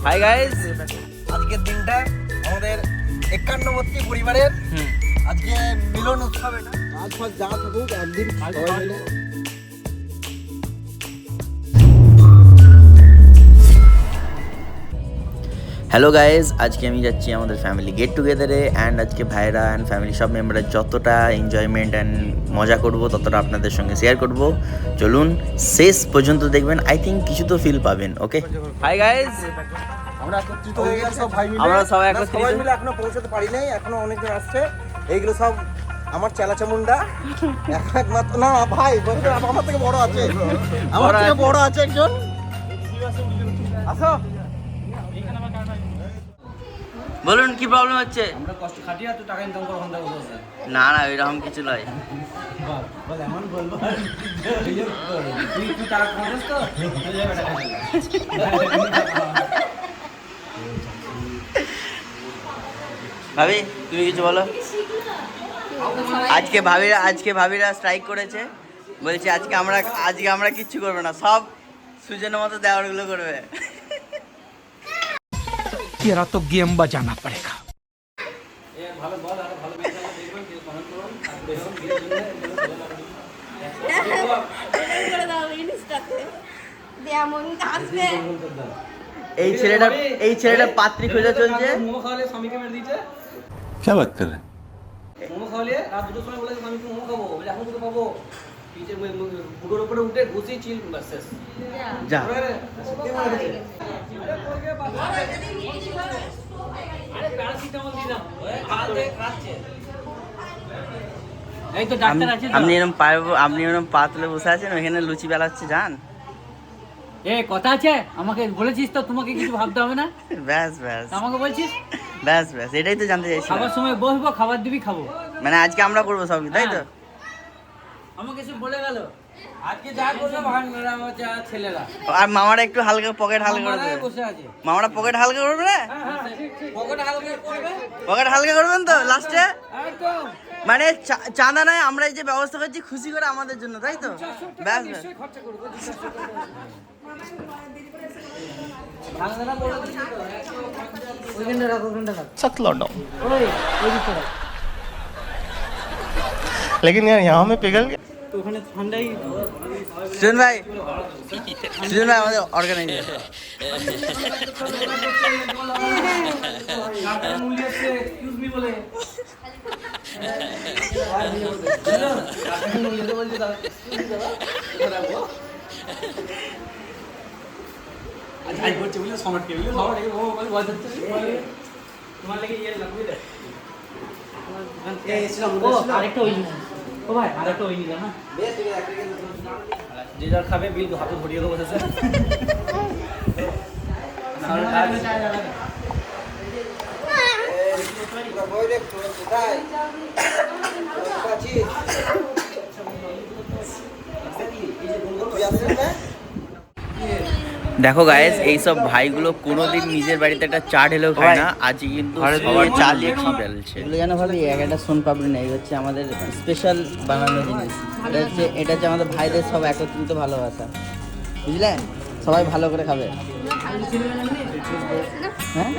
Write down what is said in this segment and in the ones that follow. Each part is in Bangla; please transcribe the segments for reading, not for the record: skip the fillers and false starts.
হাই গাইস, আজকের দিনটা আমাদের 51বর্তী পরিবারের আজকে মিলন উৎসব। এটা আজ ফাজ যা থাকুক একদিন সবাই মিলে। হ্যালো গাইজ, আজকে আমি যাচ্ছি আমাদের ফ্যামিলি গেট টুগেদারে অ্যান্ড আজকে ভাইরা অ্যান্ড ফ্যামিলি সব মেম্বাররা যতটা এনজয়মেন্ট অ্যান্ড মজা করব ততটা আপনাদের সঙ্গে শেয়ার করব। চলুন শেষ পর্যন্ত দেখবেন, আই থিঙ্ক কিছু তো ফিল পাবেন। ওকে, হাই গাইজ, আমরা একত্রিত হয়ে গেছি সব ভাই মিলে। আমরা সবাই সবাই মিলে এখনো পৌঁছাতে পারি নাই, এখনো অনেকজন আসছে। এইগুলো সব আমার চেলাচামুন্ডা একমাত্র না ভাই, আমার থেকে বড় আছে, আমার থেকে বড় আছে একজন। আসো, বলুন কি প্রবলেম হচ্ছে? আমরা কষ্ট খাটিয়ে আর টাকা ইনকাম করো ওখান থেকে বসে। না না, এরকম কিছু নয়। বল এমন বলবো তুই টাকা খরচ তো ভাবি তুমি কিছু বলো। আজকে ভাবিরা স্ট্রাইক করেছে, বলছে আজকে আমরা কিচ্ছু করবো না, সব সুজনের মতো দেওয়ারগুলো করবে। तेरा तो गेम बजाना पड़ेगा। ভালো বল আর ভালো দেখবেন কি কমেন্ট করুন করে দাও ইনস্টাতে যেমন আসবে। এই ছেলেটা পাত্রী খোঁজা চলছে। মোমো খাওয়ালে স্বামীকে মেরে দিয়েছে। क्या बात कर रहे हैं? মোমো খাওয়ালে রাত 2টার সময় বলে স্বামীকে মোমো খাবো, বলে এখন তো পাবো পিঠে বুড়োর উপরে উঠে ঘুষি চিল শেষ। যা এই তো ডাক্তার আছে। আপনি এরকম পা তুলে বসে আছেন, ওইখানে লুচি বেলাচ্ছে, যান। এ কথা আছে, আমাকে বলেছিস তো তোমাকে কিছু ভাবতে হবে না। ব্যাস ব্যাস আমাকে বলছিস ব্যাস ব্যাস, এটাই তো জানতে চাইছি। খাবার সময় বসবো, খাবার দিবি খাবো। মানে আজকে আমরা করবো সব, তাই তো? আমাকে সব বলে গেল আজকে যা করবে ভাঙরা যা ছেলেরা। আর মামারা একটু হালকা পকেট হালকা করে দেবে। বসে আছে মামারা পকেট হালকা করবে না? পকেট হালকা করবে, পকেট হালকা করবেন তো লাস্টে? একদম। মানে চাঁদা নয়, আমরা এই যে ব্যবস্থা করছি খুশি করে আমাদের জন্য, তাই তো? ব্যাস ব্যাস। খরচা করবো ভাঙরা বলে দিছি তো ওইখানে রাখো, ওইখানে রাখো। सतलौटो। ওই ওই দিকে রাখো। लेकिन यार यहाँ में पिघल गया। তো ওখানে ঠান্ডাই সুজন ভাই আমাদের অর্গানাইজার। এক্সকিউজ মি বলে আরেকটা ওই ও ভাই আরেকটা ওই নিলাম না, যে যার খাবে বিল হাতে ধরিয়ে দেবো বসেছে। দেখো গাইস, এইসব ভাইগুলো কোনোদিন নিজের বাড়িতে একটা চা ঢেলেও খায় না, আজকে কিন্তু সবার চা লিখি ফেলছে। এগুলো যেন ভাবি একটা সোন পাপড়ি নেই, হচ্ছে আমাদের স্পেশাল বানানো জিনিস। এটা হচ্ছে আমাদের ভাইদের সব একত্রিত ভালোবাসা, বুঝলে? সবাই ভালো করে খাবে। হ্যাঁ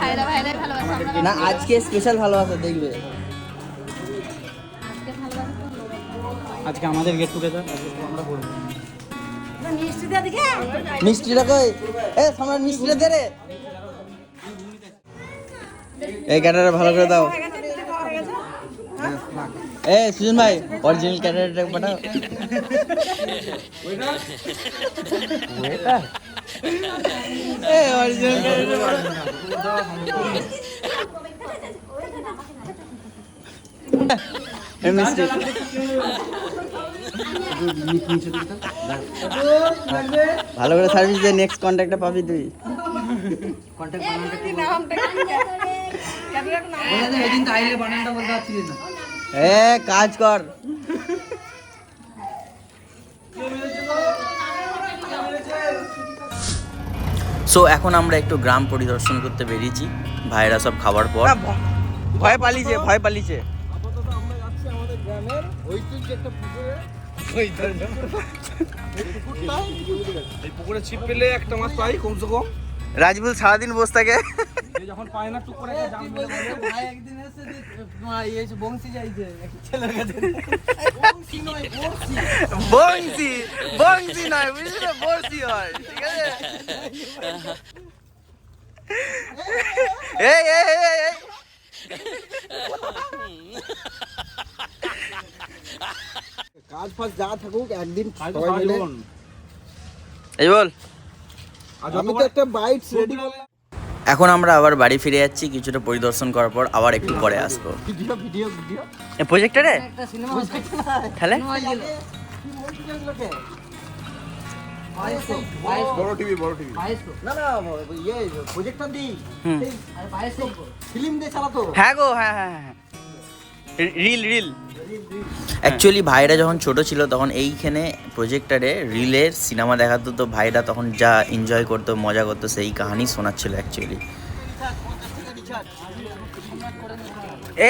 ভাইরা ভাইরাই ভালোবাসা আমরা। না, আজকে স্পেশাল ভালোবাসা দেখবে। আজকে আমাদের গেট টুগেদার আমরা করবো। মিষ্টি দিয়ে দিকে মিষ্টিটা কই? এ সম্রাট, মিষ্টিটা দে রে। এই ক্যাটারটা ভালো করে দাও। এ সুজন ভাই, অরিজিনাল ক্যাটারটা পাঠাও। এ অরিজিনাল ক্যাটারটা পাঠাও। মিষ্টি ভালো করে সার্ভিস দে, নেক্সট কন্ট্যাক্টটা পাবি তুই। এদিন তো আইলে বানানটা বলতে পারছিস না। এ কাজ কর। সো এখন আমরা একটু গ্রাম পরিদর্শন করতে বেরিয়েছি, ভাইরা সব খাবার পর। ভয় পালিয়েছে। আপাতত আমরা যাচ্ছি আমাদের গ্রামের ঐতিহ্য একটা পুকুরে। এই পুকুরে ছিপ পেলে একটা মাছ পাই কমসে কম। রাজবুল সারাদিন বসে থাকে। যখন পায় না টুক করে একটা জাম বলে ভাই একদিন এসে যে বংশী যাইছে ছেলের কাছে বংশী নয় বংশী বংশী বংশী নয় বুঝলি তো, বংশী হয়, ঠিক আছে। এই এই এই এই কাজ ফাজ যা থাকুক একদিন কাজ সবাই সারা মিলে জীবন। এই বল। আমি তো একটা বাইট রেডি করলাম এখন আমরা আবার বাড়ি ফিরে যাচ্ছি কিছুটা পরিদর্শন করার পর, আবার একটু পরে আসবো। ভিডিও ভিডিও ভিডিও প্রজেক্টরে তাহলে বড় টিভি না না ইয়ে প্রজেক্টর দি হুম। ফিল্ম দিয়ে চালাতো হ্যাঁ গো, হ্যাঁ হ্যাঁ হ্যাঁ, রিল রিল। অ্যাকচুয়ালি ভাইরা যখন ছোট ছিল তখন এইখানে প্রজেক্টারে রিলের সিনেমা দেখাতো, তো ভাইরা তখন যা এনজয় করতো, মজা করতো, সেই কাহিনী শোনাচ্ছিল অ্যাকচুয়ালি।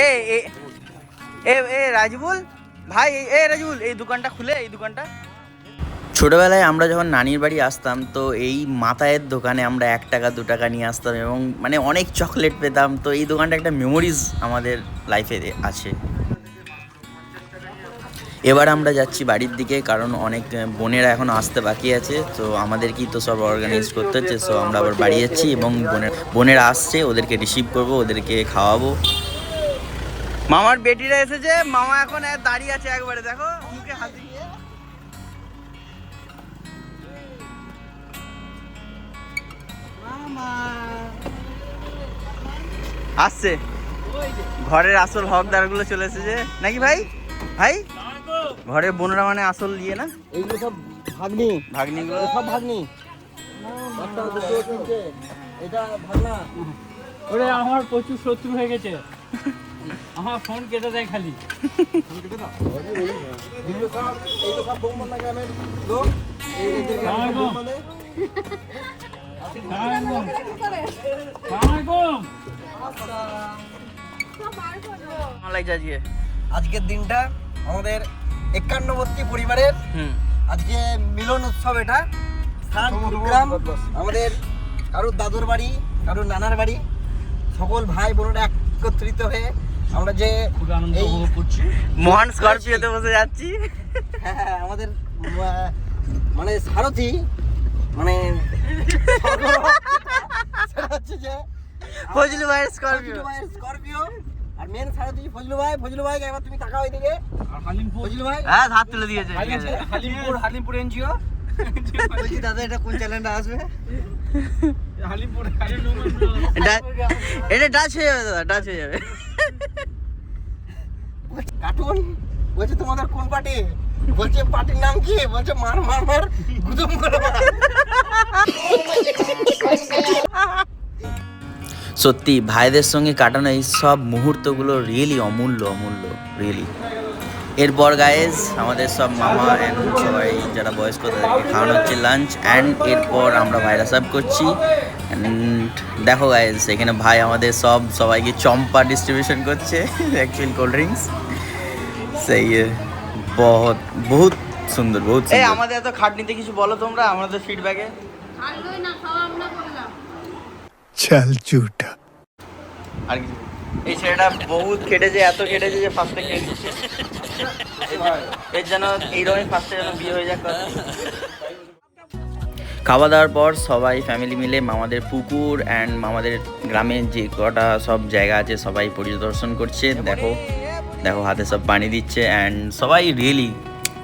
এ এ এ এ রাজবুল ভাই, এ রাজবুল এই দোকানটা খুলে, এই দোকানটা। ছোটবেলায় আমরা যখন নানির বাড়ি আসতাম তো এই মাথায়ের দোকানে আমরা 1 টাকা 2 টাকা নিয়ে আসতাম এবং মানে অনেক চকলেট পেতাম। তো এই দোকানটা একটা মেমোরিজ আমাদের লাইফে আছে। এবার আমরা যাচ্ছি বাড়ির দিকে, কারণ অনেক বোনেরা এখন আসতে বাকি আছে, তো আমাদেরকেই তো সব অর্গানাইজ করতে হচ্ছে। সো আমরা আবার বাড়ি যাচ্ছি এবং বোনেরা আসছে, ওদেরকে রিসিভ করব, ওদেরকে খাওয়াবো। মামার বেটিরা এসেছে, মামা এখন দাঁড়িয়ে আছে একবারে, দেখো মুখে হাত দিয়ে। আসছে ঘরের আসল হকদারগুলো চলে এসেছে নাকি ভাই? ভাই ঘরের বোনরা মানে আসল দিয়ে না, এইগুলো সব ভাগ্নি ভাগ্নিগুলো সব ভাগ্নি বাচ্চা দুটো তিনটে এটা ভাগনা ওরে আমার প্রচুর শত্রু হয়ে গেছে, আমার ফোন কেটে দেয় খালি। এগুলো সব এইগুলো সব বৌমান্না গ্রামের লোক এইদের গ্রামের বৌমানে কেমন লাগছে আজকে? আজকের দিনটা আমাদের 51বর্তী পরিবারের হুম, আজকে মিলন উৎসব। এটা স্থান কুড়িগ্রাম, আমাদের কারোর দাদুর বাড়ি, কারোর নানার বাড়ি, সকল ভাই বোনেরা একত্রিত হয়ে আমরা যে খুবই আনন্দ এই উপভোগ করছি। মহান স্করপিওতে বসে যাচ্ছি। হ্যাঁ, আমাদের মানে সারথি মানে সেটা হচ্ছে যে ফজলু ভাইয়ের ফজলু স্করপিও। ভাইয়ের স্করপিও আর মেন সারথি ফজলু ভাই। ফজলু ভাই একবার তুমি তাকাও এদিকে। আর হালিমপুর, ফজলু ভাই হ্যাঁ হাত তুলে দিয়েছে। হালিমপুর এনজিও, বলছি দাদা এটা কোন চ্যানেলটা আসবে? হালিমপুর এটা টাচ হয়ে যাবে দাদা, টাচ হয়ে যাবে। কার্টুন বলছে তোমাদের কোন পার্টি? বলছে পার্টির নাম কি? বলছে মার মার মার গুদুম করে মার। সত্যি ভাইদের সঙ্গে কাটানো এই সব মুহূর্তগুলো রিয়েলি অমূল্য, অমূল্য রিয়েলি। এরপর গাইজ আমাদের সব মামা অ্যান্ড সবাই যারা বয়স্ক তাদেরকে খাওয়ানো হচ্ছে লাঞ্চ, অ্যান্ড এরপর আমরা ভাইরা সার্ভ করছি। অ্যান্ড দেখো গাইজ এখানে ভাই আমাদের সবাইকে চম্পা ডিস্ট্রিবিউশন করছে, অ্যাকচুয়ালি কোল্ড ড্রিঙ্কস। সেই বহুত বহুত সুন্দর, বহুত সুন্দর। এই আমাদের এত খাটনিতে কিছু বলো তোমরা আমাদের ফিডব্যাকে। আলোই না খাওয়া আমরা বললাম चल झूठा। আর কিছু এই ছেলেটা বহুত খেটেছে, এত খেটেছে যে ফার্স্টে খেয়ে দিচ্ছে। এর যেন এইরকমই ফার্স্টে যেন বিয়ে হয়ে যাক। খাওয়া দাওয়ার পর সবাই ফ্যামিলি মিলে মামাদের পুকুর অ্যান্ড মামাদের গ্রামে যে কটা সব জায়গা আছে সবাই পরিদর্শন করছে। দেখো দেখো হাতে সব পানি দিচ্ছে অ্যান্ড সবাই রিয়েলি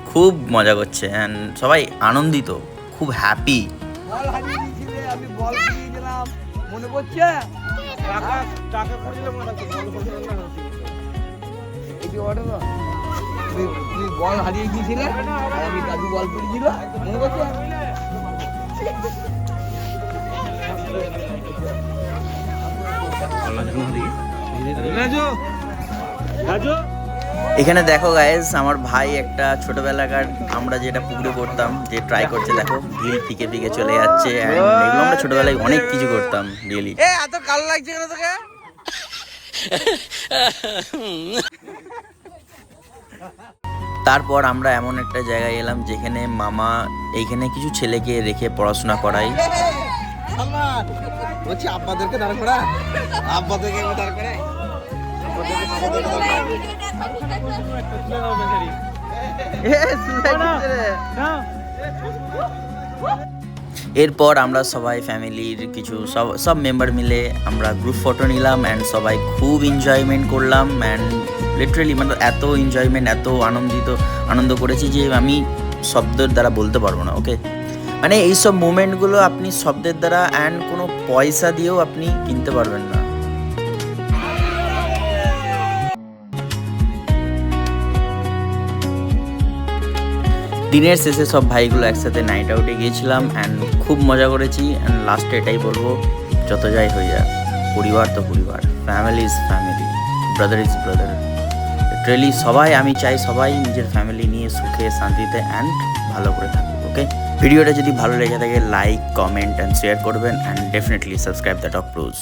খুব মজা করছে অ্যান্ড সবাই আনন্দিত, খুব হ্যাপি। বল হারিয়ে দিয়েছিলে, আমি বল ফিরিয়ে দিলাম, মনে পড়ছে? টাকা টাকা করেছিলাম না, এই যে অর্ডার না, তুই বল হারিয়ে গিয়েছিলে আর আমি দাদু বল ফিরিয়েছিল, মনে পড়ছে? এখানে দেখো গাইজ আমার ভাই একটা ছোটবেলাকার আমরা যেটা পুকুরে করতাম যে ট্রাই করছে, দেখো ভিল ফিকে ফিকে চলে যাচ্ছে। and এগুলো আমরা ছোটবেলায় অনেক কিছু করতাম রিয়েলি। এত কালো লাগছে কেন তোকে? তারপর আমরা এমন একটা জায়গায় এলাম যেখানে মামা এইখানে কিছু ছেলেকে রেখে পড়াশোনা করায়। সালমান বলছি আব্বাদেরকে দাঁড় করা, আব্বাদেরকে দাঁড় করে, এরপর আমরা সবাই ফ্যামিলির কিছু সব মেম্বার মিলে আমরা গ্রুপ ফটো নিলাম অ্যান্ড সবাই খুব এনজয়মেন্ট করলাম অ্যান্ড লিটারেলি মানে এত এনজয়মেন্ট এত আনন্দ করেছি যে আমি শব্দের দ্বারা বলতে পারবো না। ওকে, মানে এইসব মোমেন্টগুলো আপনি শব্দের দ্বারা অ্যান্ড কোনো পয়সা দিয়েও আপনি কিনতে পারবেন না। দিনের শেষে সব ভাইগুলো একসাথে নাইট আউটে গিয়েছিলাম অ্যান্ড খুব মজা করেছি অ্যান্ড লাস্টে এটাই বলবো, যত যাই হয়ে যায় পরিবার তো পরিবার, family is family, brother his brother. Literally সবাই, আমি চাই সবাই নিজের ফ্যামিলি নিয়ে সুখে শান্তিতে অ্যান্ড ভালো করে থাকুক। ওকে, ভিডিওটা যদি ভালো লেগে থাকে লাইক কমেন্ট অ্যান্ড শেয়ার করবেন অ্যান্ড ডেফিনেটলি সাবস্ক্রাইব দ্য টক প্রুজ।